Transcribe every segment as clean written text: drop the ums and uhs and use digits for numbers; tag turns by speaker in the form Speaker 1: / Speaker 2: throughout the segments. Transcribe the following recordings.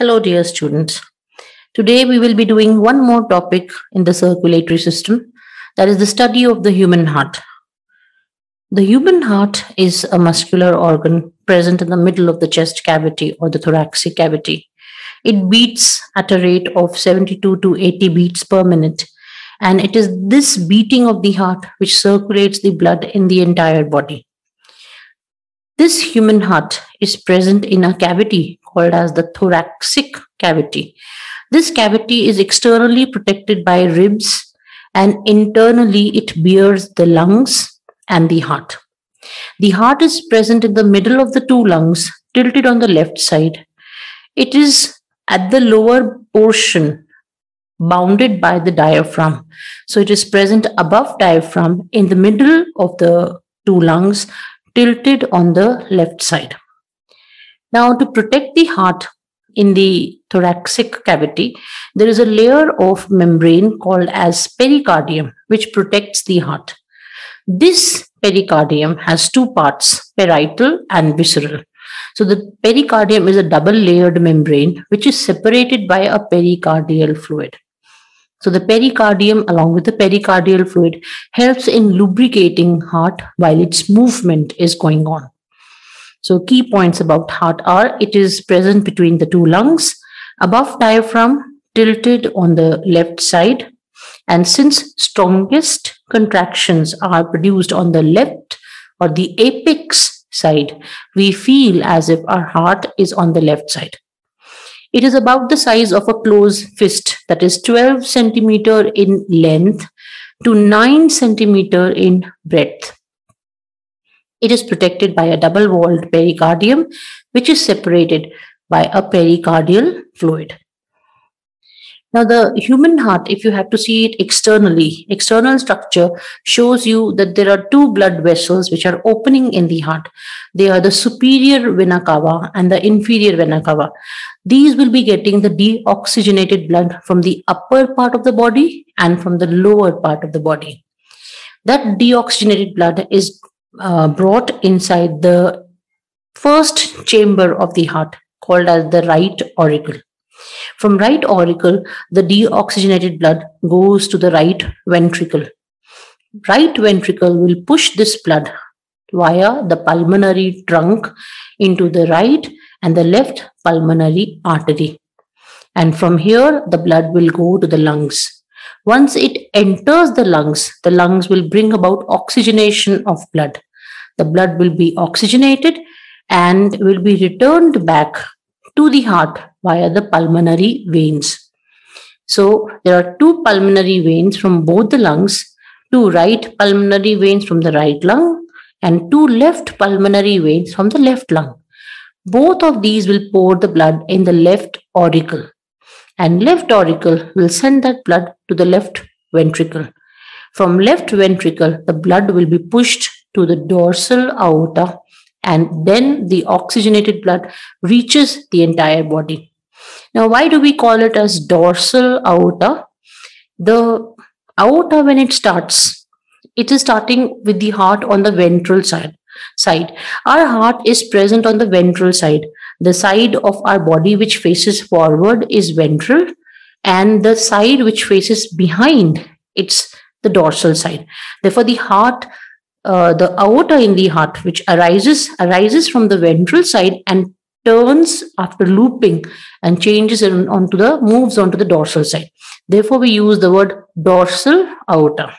Speaker 1: Hello, dear students. Today we will be doing one more topic in the circulatory system, that is the study of the human heart. The human heart is a muscular organ present in the middle of the chest cavity or the thoracic cavity. It beats at a rate of 72 to 80 beats per minute, and it is this beating of the heart which circulates the blood in the entire body. This human heart is present in a cavity called as the thoracic cavity. This cavity is externally protected by ribs, and internally it bears the lungs and the heart. The heart is present in the middle of the two lungs, tilted on the left side. It is at the lower portion, bounded by the diaphragm. So it is present above diaphragm in the middle of the two lungs, tilted on the left side. Now, to protect the heart in the thoracic cavity, there is a layer of membrane called as pericardium, which protects the heart. This pericardium has two parts, parietal and visceral. So the pericardium is a double-layered membrane which is separated by a pericardial fluid. So the pericardium along with the pericardial fluid helps in lubricating heart while its movement is going on. So key points about heart are: it is present between the two lungs, above diaphragm, tilted on the left side. And since strongest contractions are produced on the left or the apex side, we feel as if our heart is on the left side. It is about the size of a closed fist, that is 12 centimeter in length to 9 centimeter in breadth. It is protected by a double-walled pericardium, which is separated by a pericardial fluid. Now, the human heart, if you have to see it externally, external structure shows you that there are two blood vessels which are opening in the heart. They are the superior vena cava and the inferior vena cava. These will be getting the deoxygenated blood from the upper part of the body and from the lower part of the body. That deoxygenated blood is brought inside the first chamber of the heart, called as the right auricle. From right auricle, the deoxygenated blood goes to the right ventricle. Right ventricle will push this blood via the pulmonary trunk into the right and the left pulmonary artery. And from here, the blood will go to the lungs. Once it enters the lungs will bring about oxygenation of blood. The blood will be oxygenated and will be returned back to the heart via the pulmonary veins. So there are two pulmonary veins from both the lungs, two right pulmonary veins from the right lung, and two left pulmonary veins from the left lung. Both of these will pour the blood in the left auricle, and left auricle will send that blood to the left ventricle. From left ventricle, the blood will be pushed to the dorsal aorta, and then the oxygenated blood reaches the entire body. Now, why do we call it as dorsal aorta? The aorta, when it starts, it is starting with the heart on the ventral side. Our heart is present on the ventral side. The side of our body which faces forward is ventral, and the side which faces behind, it's the dorsal side. Therefore, the heart, the aorta in the heart, which arises from the ventral side and turns after looping and moves onto the dorsal side. Therefore, we use the word dorsal aorta.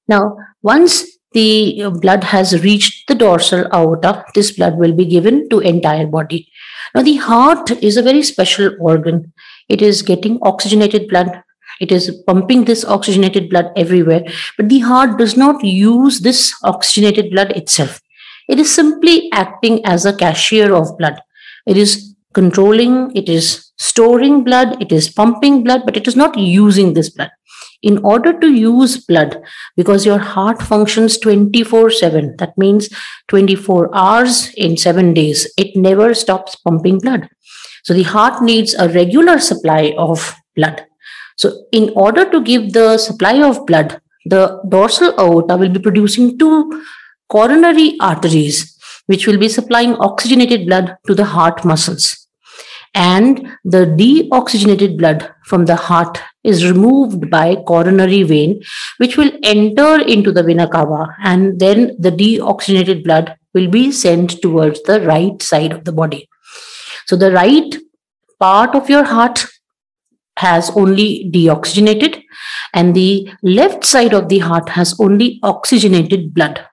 Speaker 1: Now, once the blood has reached the dorsal aorta, this blood will be given to entire body. Now, the heart is a very special organ. It is getting oxygenated blood. It is pumping this oxygenated blood everywhere, but the heart does not use this oxygenated blood itself. It is simply acting as a cashier of blood. It is controlling, it is storing blood, it is pumping blood, but it is not using this blood. In order to use blood, because your heart functions 24/7, that means 24 hours in 7 days, it never stops pumping blood. So the heart needs a regular supply of blood. So in order to give the supply of blood, the dorsal aorta will be producing two coronary arteries, which will be supplying oxygenated blood to the heart muscles. and the deoxygenated blood from the heart is removed by coronary vein, which will enter into the vena cava, and then the deoxygenated blood will be sent towards the right side of the body. So the right part of your heart has only deoxygenated, and the left side of the heart has only oxygenated blood.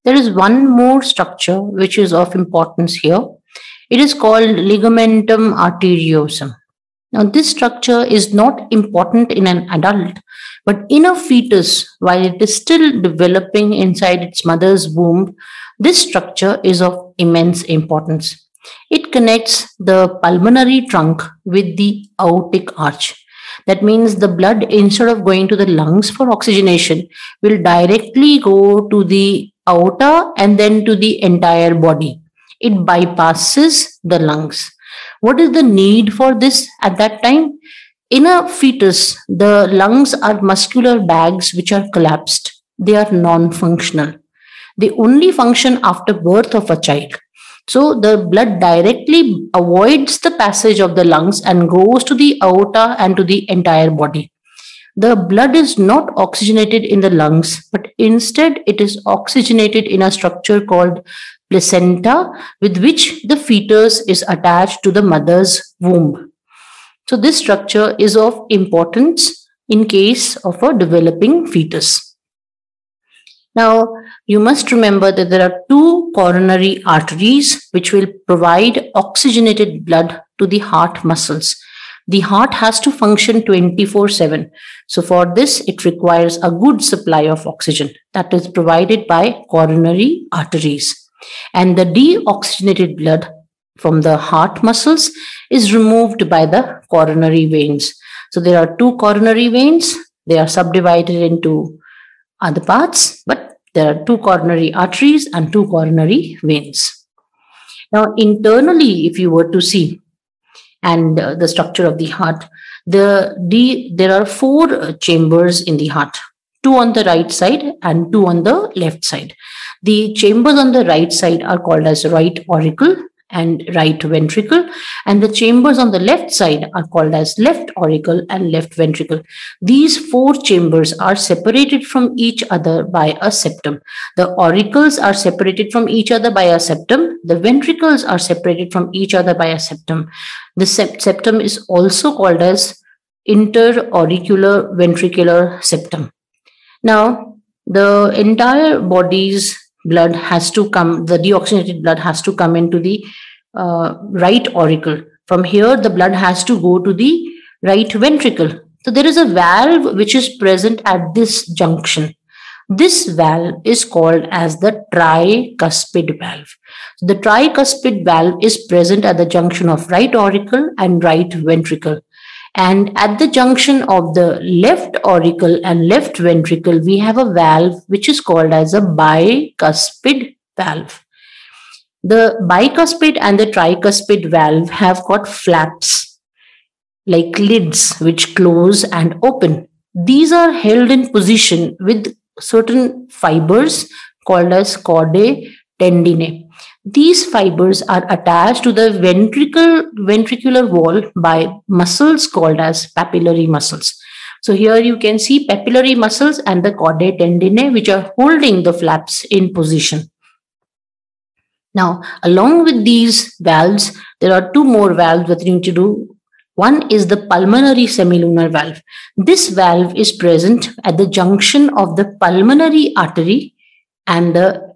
Speaker 1: There is one more structure which is of importance here. It is called ligamentum arteriosum. Now, this structure is not important in an adult, but in a fetus, while it is still developing inside its mother's womb, this structure is of immense importance. It connects the pulmonary trunk with the aortic arch. That means the blood, instead of going to the lungs for oxygenation, will directly go to the aorta and then to the entire body. It bypasses the lungs. What is the need for this at that time? In a fetus, the lungs are muscular bags which are collapsed. They are non-functional. They only function after birth of a child. So the blood directly avoids the passage of the lungs and goes to the aorta and to the entire body. The blood is not oxygenated in the lungs, but instead it is oxygenated in a structure called placenta, with which the fetus is attached to the mother's womb. So this structure is of importance in case of a developing fetus. Now, you must remember that there are two coronary arteries which will provide oxygenated blood to the heart muscles. The heart has to function 24/7. So for this, it requires a good supply of oxygen that is provided by coronary arteries. And the deoxygenated blood from the heart muscles is removed by the coronary veins. So there are two coronary veins. They are subdivided into other parts, but there are two coronary arteries and two coronary veins. Now, internally, if you were to see, and the structure of the heart, there are four chambers in the heart, two on the right side and two on the left side. The chambers on the right side are called as right auricle and right ventricle, and the chambers on the left side are called as left auricle and left ventricle. These four chambers are separated from each other by a septum. The auricles are separated from each other by a septum. The ventricles are separated from each other by a septum. The septum is also called as interauricular ventricular septum. Now, the entire body's blood has to come, the deoxygenated blood has to come into the right auricle. From here, the blood has to go to the right ventricle. So there is a valve which is present at this junction. This valve is called as the tricuspid valve. So the tricuspid valve is present at the junction of right auricle and right ventricle. And at the junction of the left auricle and left ventricle, we have a valve which is called as a bicuspid valve. The bicuspid and the tricuspid valve have got flaps like lids which close and open. These are held in position with certain fibers called as chordae tendineae. These fibers are attached to the ventricular wall by muscles called as papillary muscles. So here you can see papillary muscles and the chordae tendineae which are holding the flaps in position. Now, along with these valves, there are two more valves that you need to do. One is the pulmonary semilunar valve. This valve is present at the junction of the pulmonary artery and the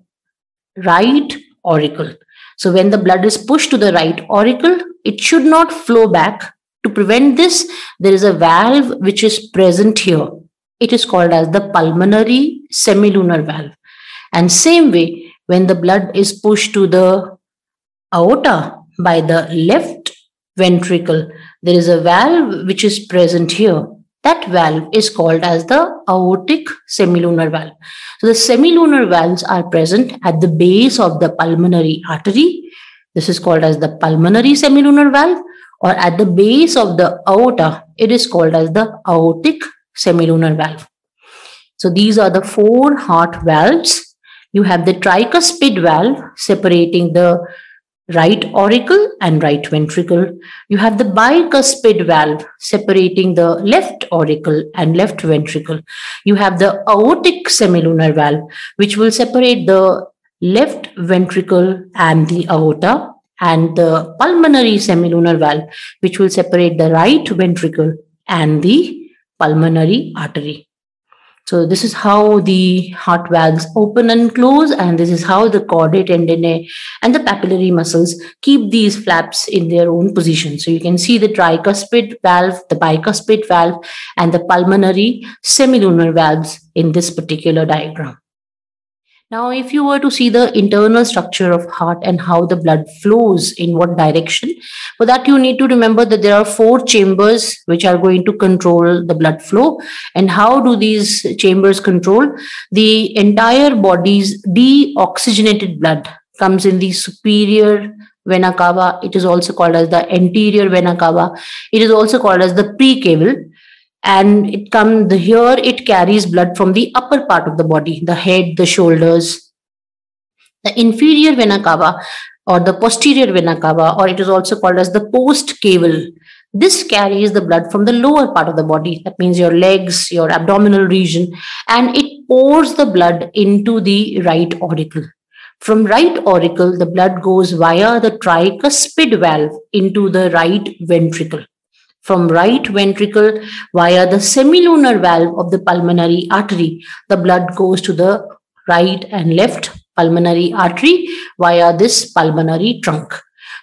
Speaker 1: right auricle. So when the blood is pushed to the right auricle, it should not flow back. To prevent this, there is a valve which is present here. It is called as the pulmonary semilunar valve. And same way, when the blood is pushed to the aorta by the left ventricle, there is a valve which is present here. That valve is called as the aortic semilunar valve. So the semilunar valves are present at the base of the pulmonary artery. This is called as the pulmonary semilunar valve, or at the base of the aorta, it is called as the aortic semilunar valve. So these are the four heart valves. You have the tricuspid valve separating the right auricle and right ventricle. You have the bicuspid valve separating the left auricle and left ventricle. You have the aortic semilunar valve, which will separate the left ventricle and the aorta, and the pulmonary semilunar valve, which will separate the right ventricle and the pulmonary artery. So this is how the heart valves open and close, and this is how the chordae tendineae and the papillary muscles keep these flaps in their own position. So you can see the tricuspid valve, the bicuspid valve, and the pulmonary semilunar valves in this particular diagram. Now, if you were to see the internal structure of heart and how the blood flows in what direction, for that you need to remember that there are 4 chambers which are going to control the blood flow. And how do these chambers control? The entire body's deoxygenated blood comes in the superior vena cava. It is also called as the anterior vena cava. It is also called as the precaval. And here it carries blood from the upper part of the body, the head, the shoulders. The inferior vena cava or the posterior vena cava, or it is also called as the postcaval. This carries the blood from the lower part of the body, that means your legs, your abdominal region, and it pours the blood into the right auricle. From right auricle, the blood goes via the tricuspid valve into the right ventricle. From right ventricle via the semilunar valve of the pulmonary artery, the blood goes to the right and left pulmonary artery via this pulmonary trunk.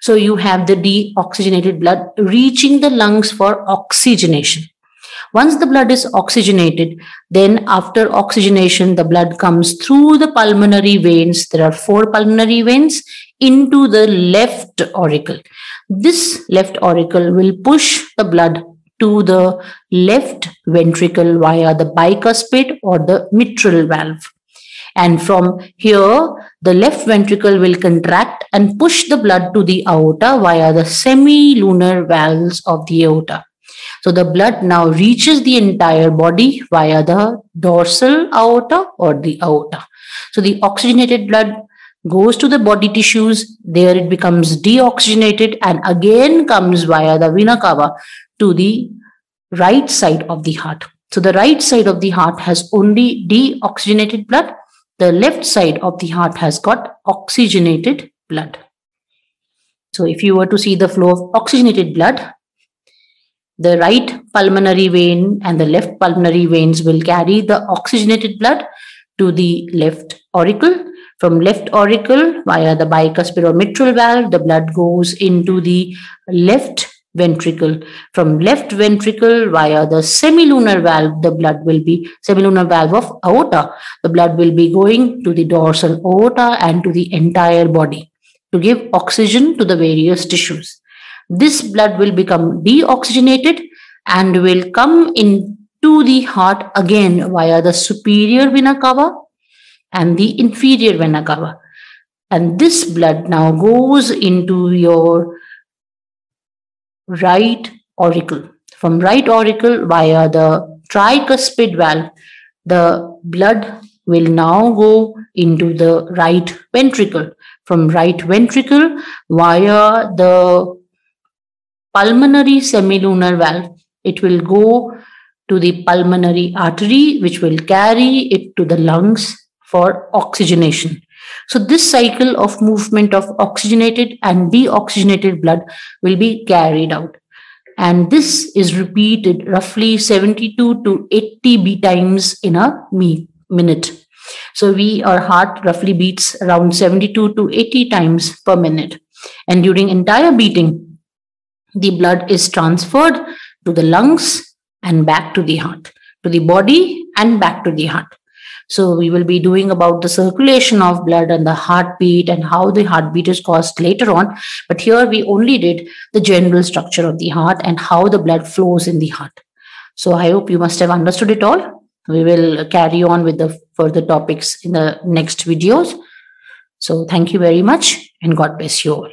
Speaker 1: So you have the deoxygenated blood reaching the lungs for oxygenation. Once the blood is oxygenated, then after oxygenation, the blood comes through the pulmonary veins. There are 4 pulmonary veins into the left auricle. This left auricle will push the blood to the left ventricle via the bicuspid or the mitral valve. And from here, the left ventricle will contract and push the blood to the aorta via the semilunar valves of the aorta. So the blood now reaches the entire body via the dorsal aorta or the aorta. So the oxygenated blood goes to the body tissues, there it becomes deoxygenated and again comes via the vena cava to the right side of the heart. So the right side of the heart has only deoxygenated blood. The left side of the heart has got oxygenated blood. So if you were to see the flow of oxygenated blood, the right pulmonary vein and the left pulmonary veins will carry the oxygenated blood to the left auricle. From left auricle via the bicuspid or mitral valve, the blood goes into the left ventricle. From left ventricle via the semilunar valve, the blood will be semilunar valve of aorta. The blood will be going to the dorsal aorta and to the entire body to give oxygen to the various tissues. This blood will become deoxygenated and will come into the heart again via the superior vena cava and the inferior vena cava. And this blood now goes into your right auricle. From right auricle via the tricuspid valve, the blood will now go into the right ventricle. From right ventricle via the pulmonary semilunar valve, it will go to the pulmonary artery, which will carry it to the lungs for oxygenation. So this cycle of movement of oxygenated and deoxygenated blood will be carried out. And this is repeated roughly 72 to 80 beat times in a minute. So our heart roughly beats around 72 to 80 times per minute. And during entire beating, the blood is transferred to the lungs and back to the heart, to the body and back to the heart. So we will be doing about the circulation of blood and the heartbeat and how the heartbeat is caused later on. But here we only did the general structure of the heart and how the blood flows in the heart. So I hope you must have understood it all. We will carry on with the further topics in the next videos. So thank you very much and God bless you all.